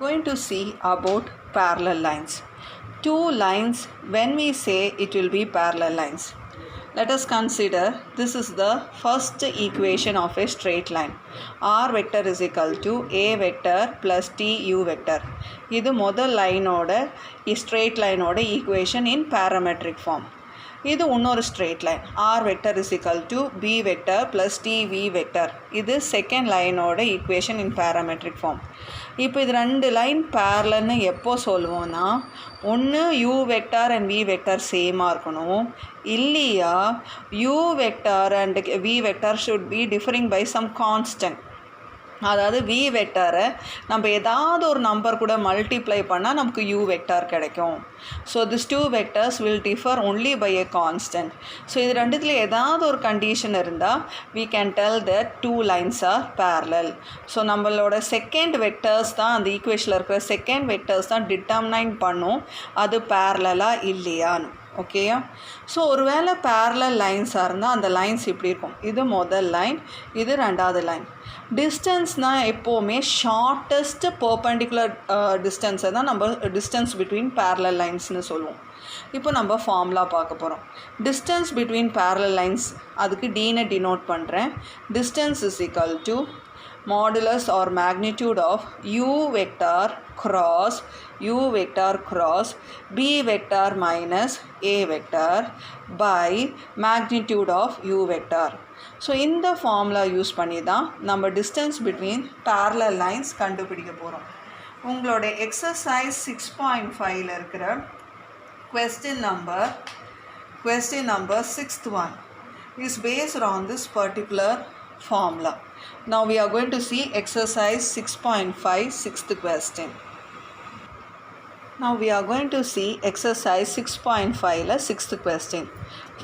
going to see about parallel lines. Two lines, when we say it will be parallel lines. Let us consider this is the first equation of a straight line. R vector is equal to A vector plus T U vector. இது முதல் லைனோட straight லைனோட equation in parametric form. இது இன்னொரு straight line. R vector is equal to B vector plus TV vector. இது second லைனோட equation in parametric form. இப்போ இது ரெண்டு line பேரலன்னு எப்போ சொல்லுவோம்னா ஒன்று U vector and V vector சேமாக இருக்கணும், இல்லையா U vector and V vector should be differing by some constant. அதாவது V வெக்டாரை நம்ம ஏதாவது ஒரு நம்பர் கூட மல்டிப்ளை பண்ணால் நமக்கு U வெக்டார் கிடைக்கும். So this two vectors will differ only by a constant. So இது ரெண்டுத்தில் ஏதாவது ஒரு கண்டிஷன் இருந்தால் we can tell that two lines are parallel. So நம்மளோட செகண்ட் வெக்டர்ஸ் தான் அந்த ஈக்குவேஷனில் இருக்கிற செகண்ட் வெக்டர்ஸ் தான் டிட்டர்மைன் பண்ணும் அது பேரலாக இல்லையான்னு. ஓகேயா? ஸோ ஒரு வேளை பேரலல் லைன்ஸாக இருந்தால் அந்த லைன்ஸ் இப்படி இருக்கும். இது முதல் லைன், இது ரெண்டாவது லைன். டிஸ்டன்ஸ்னால் எப்போவுமே ஷார்ட்டஸ்ட் பர்பண்டிகுலர் டிஸ்டன்ஸை தான் நம்ம டிஸ்டன்ஸ் பிட்வீன் பேரலல் லைன்ஸ்னு சொல்லுவோம். இப்போ நம்ம ஃபார்முலா பார்க்க போகிறோம். டிஸ்டன்ஸ் பிட்வீன் பேரலல் லைன்ஸ், அதுக்கு டீனை டினோட் பண்ணுறேன். Distance is equal to modulus or magnitude of u vector cross B vector minus A vector by magnitude of U vector. So இந்த formula use பண்ணி தான் நம்ம distance between parallel lines கண்டுபிடிக்க போகிறோம். உங்களோட exercise 6.5ல இருக்கிற question number 6th one is based on this particular formula. Now we are going to see exercise 6.5 6th question. Now we are going to see exercise 6.5 6th question.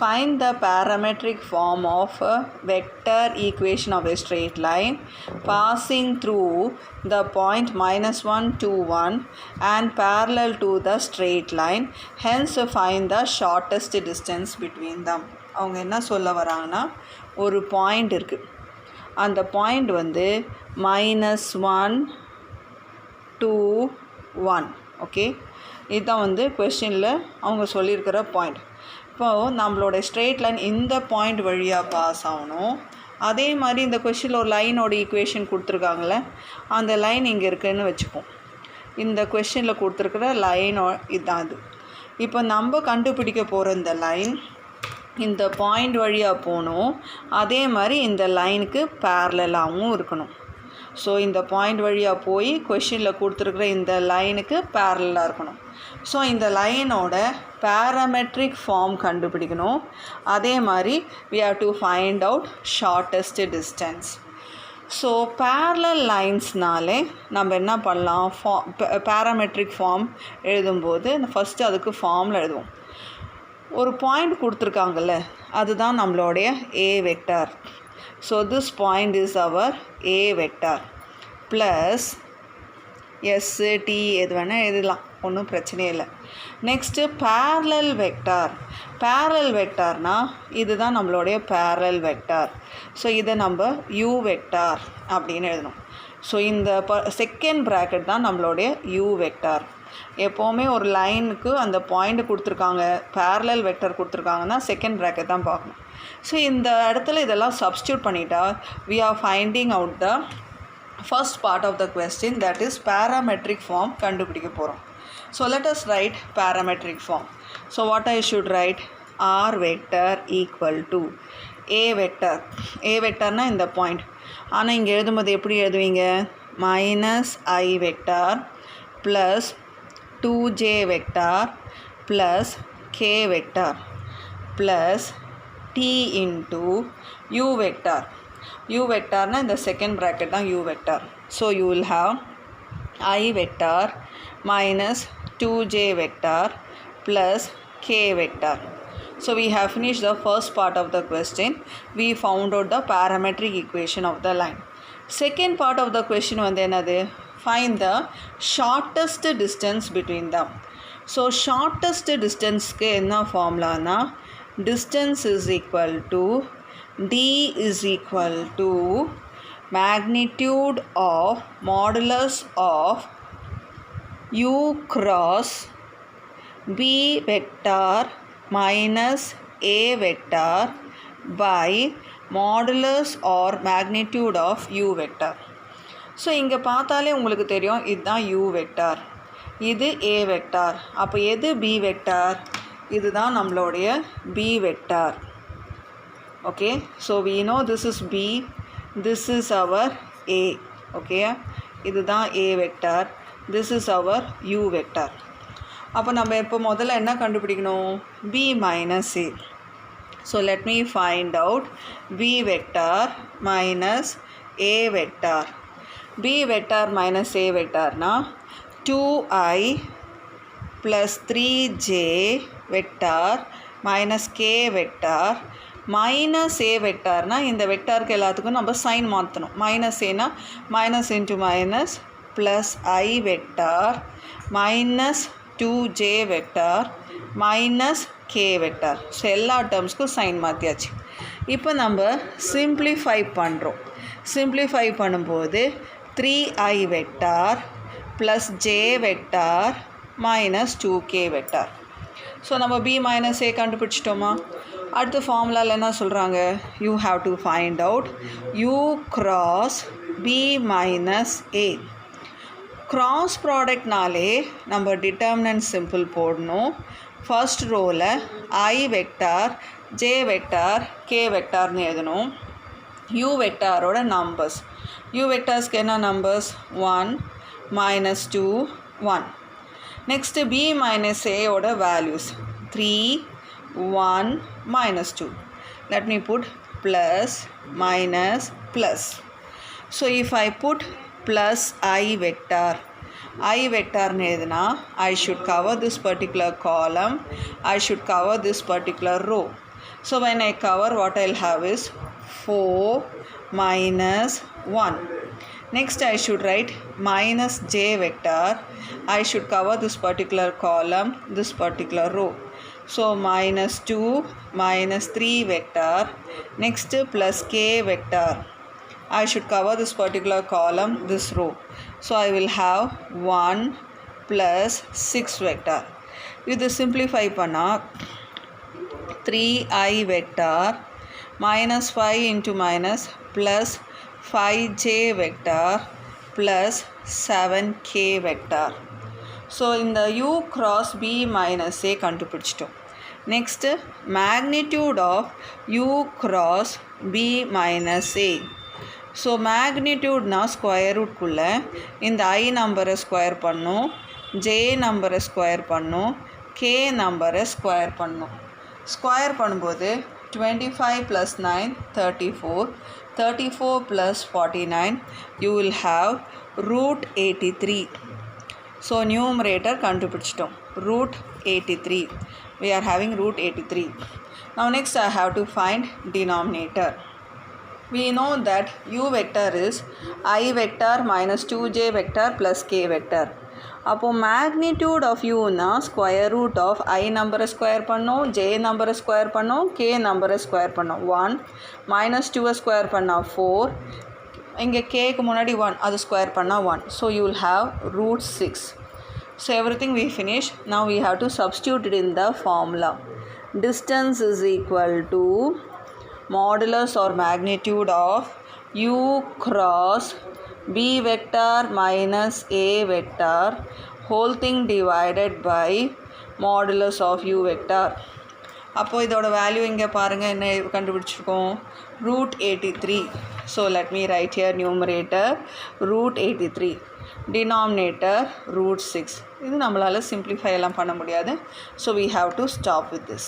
Find the parametric form of a vector equation of a straight line passing through the point -1 to 1 and parallel to the straight line. Hence find the shortest distance between them. அவங்க என்ன சொல்ல வராங்கன்னா, ஒரு point இருக்குது, அந்த point வந்து -1 to 1. Okay, இதுதான் வந்து கொஸ்டினில் அவங்க சொல்லியிருக்கிற பாயிண்ட். இப்போது நம்மளோட ஸ்ட்ரெயிட் லைன் இந்த பாயிண்ட் வழியாக பாஸ் ஆகணும். அதே மாதிரி இந்த கொஸ்டினில் ஒரு லைனோட ஈக்குவேஷன் கொடுத்துருக்காங்களே, அந்த லைன் இங்கே இருக்குதுன்னு வச்சுப்போம். இந்த கொஸ்டினில் கொடுத்துருக்கிற லைனோ இதுதான் அது. இப்போ நம்ம கண்டுபிடிக்க போகிற இந்த லைன் இந்த பாயிண்ட் வழியாக போகணும், அதே மாதிரி இந்த லைனுக்கு பேரலாகவும் இருக்கணும். ஸோ இந்த பாயிண்ட் வழியாக போய் கொஷினில் கொடுத்துருக்குற இந்த லைனுக்கு பேரலாக இருக்கணும். ஸோ இந்த லைனோட பேராமெட்ரிக் ஃபார்ம் கண்டுபிடிக்கணும். அதே மாதிரி we have to find out shortest distance. So parallel லைன்ஸ்னாலே நம்ம என்ன பண்ணலாம், பேராமெட்ரிக் ஃபார்ம் எழுதும்போது ஃபஸ்ட்டு அதுக்கு ஃபார்மில் எழுதுவோம். ஒரு பாயிண்ட் கொடுத்துருக்காங்கல்ல, அதுதான் நம்மளுடைய A vector. So this point is our A vector plus S T எது வேணால் எழுதலாம், ஒன்றும் பிரச்சனையே இல்லை. Next parallel vector. பேரலல் வெக்டார்னால் இதுதான் நம்மளுடைய பேரலல் வெக்டார். ஸோ இதை நம்ம U வெக்டார் அப்படின்னு எழுதணும். ஸோ இந்த செகண்ட் ப்ராக்கெட் தான் நம்மளுடைய U வெக்டார். எப்போவுமே ஒரு லைனுக்கு அந்த பாயிண்ட் கொடுத்துருக்காங்க, பேரலல் வெக்டர் கொடுத்துருக்காங்கன்னா செகண்ட் ப்ராக்கெட் தான் பார்க்கணும். ஸோ இந்த இடத்துல இதெல்லாம் சப்ஸ்டியூட் பண்ணிட்டா we are finding out the first part of the question, that is parametric form கண்டுபிடிக்க போகிறோம். So let us write parametric form. So what I should write, R vector equal to A vector. A vectorனா இந்த point. ஆனால் இங்கே எழுதும்போது எப்படி எழுதுவீங்க, -I vector plus 2j vector plus k vector plus t into u vector. U vector na in the second bracket தான் u vector. So you will have I vector minus 2j vector plus k vector. So we have finished the first part of the question. We found out the parametric equation of the line. Second part of the question வந்து என்னது, find the shortest distance between them. So shortest distance க்கு என்ன ஃபார்முலானா, distance is equal to d is equal to magnitude of modulus of u cross b vector minus a vector by modulus or magnitude of u vector. So இங்கே பார்த்தாலே உங்களுக்கு தெரியும் இதுதான் u vector, இது a vector. அப்போ எது b vector? இதுதான் நம்மளுடைய b vector. Okay, so we know this is b, this is our a. Okay, இதுதான் a vector, this is our u vector. அப்போ நம்ம இப்போ முதல்ல என்ன கண்டுபிடிக்கணும்? b minus a. So let me find out b vector minus a vector. b vector minus a vector na 2i plus 3j vector minus k vector minus a vector na இந்த வெக்டாருக்கு எல்லாத்துக்கும் நம்ம sign மாற்றணும். Minus ஏனா minus into minus plus i vector minus 2j vector minus k vector. So எல்லா டேர்ம்ஸ்க்கும் sign மாற்றியாச்சு. இப்போ நம்ம simplify பண்ணுறோம். சிம்ப்ளிஃபை பண்ணும்போது 3i vector plus j vector minus 2k vector. So நம்ம b minus a கண்டுபிடிச்சிட்டோமா? அடுத்த ஃபார்முலாவில் என்ன சொல்கிறாங்க? you have to find out u cross b minus a. cross ப்ராடக்ட்னாலே நம்ம டிட்டர்மினன்ட் சிம்பிள் போடணும். ஃபர்ஸ்ட் ரோவில் i vector j vector k வெக்டார்னு எழுதணும். u வெக்டாரோட நம்பர்ஸ், u வெக்டார்ஸ்க்கு என்ன numbers? 1 minus 2 1. Next b minus a ஓட values 3 1 minus 2. let me put plus minus plus. so if I put plus i vector nedna, I should cover this particular column, I should cover this particular row. so when I cover, what I'll have is 4 minus 1. next I should write minus j vector, I should cover this particular column, this particular row. so minus 2 minus 3 vector, next plus k vector, I should cover this particular column, this row. so I will have 1 plus 6 vector. இது simplify பண்ணா 3i vector minus 5 into minus plus 5j vector plus 7k vector. so இந்த u cross b minus a கண்டுபிடிச்சிட்டோம். next magnitude of u cross b minus a. So மேக்னிடியூட்னா square ரூட்குள்ளே இந்த ஐ நம்பரை square பண்ணும், ஜே நம்பரை ஸ்கொயர் பண்ணும், கே நம்பரை ஸ்கொயர் பண்ணும். ஸ்கொயர் பண்ணும்போது 25 plus 9 34, 34 plus 49, you will have root 83. So numerator கண்டுபிடிச்சிட்டோம், root 83. we are having root 83. now next I have to find denominator. we know that u vector is i vector minus 2j vector plus k vector. அப்போ magnitude of u na square root of i நம்பரை square பண்ணோம், j நம்பரை square பண்ணோம், k நம்பரை square பண்ணோம். 1 minus 2 square பண்ணால் 4, இங்கே கேக்கு முன்னாடி 1 அது ஸ்கொயர் பண்ணால் 1. so you will have root 6. so everything we finish. now we have to substitute it in the formula. distance is equal to modulus or magnitude of u cross b vector minus a vector whole thing divided by modulus of u vector. அப்போ இதோட value இங்கே பாருங்கள் என்ன கண்டுபிடிச்சிருக்கோம், root 83. so let me write here numerator root 83, denominator root 6. இது நம்மளால் simplify எல்லாம் பண்ண முடியாது. so we have to stop with this.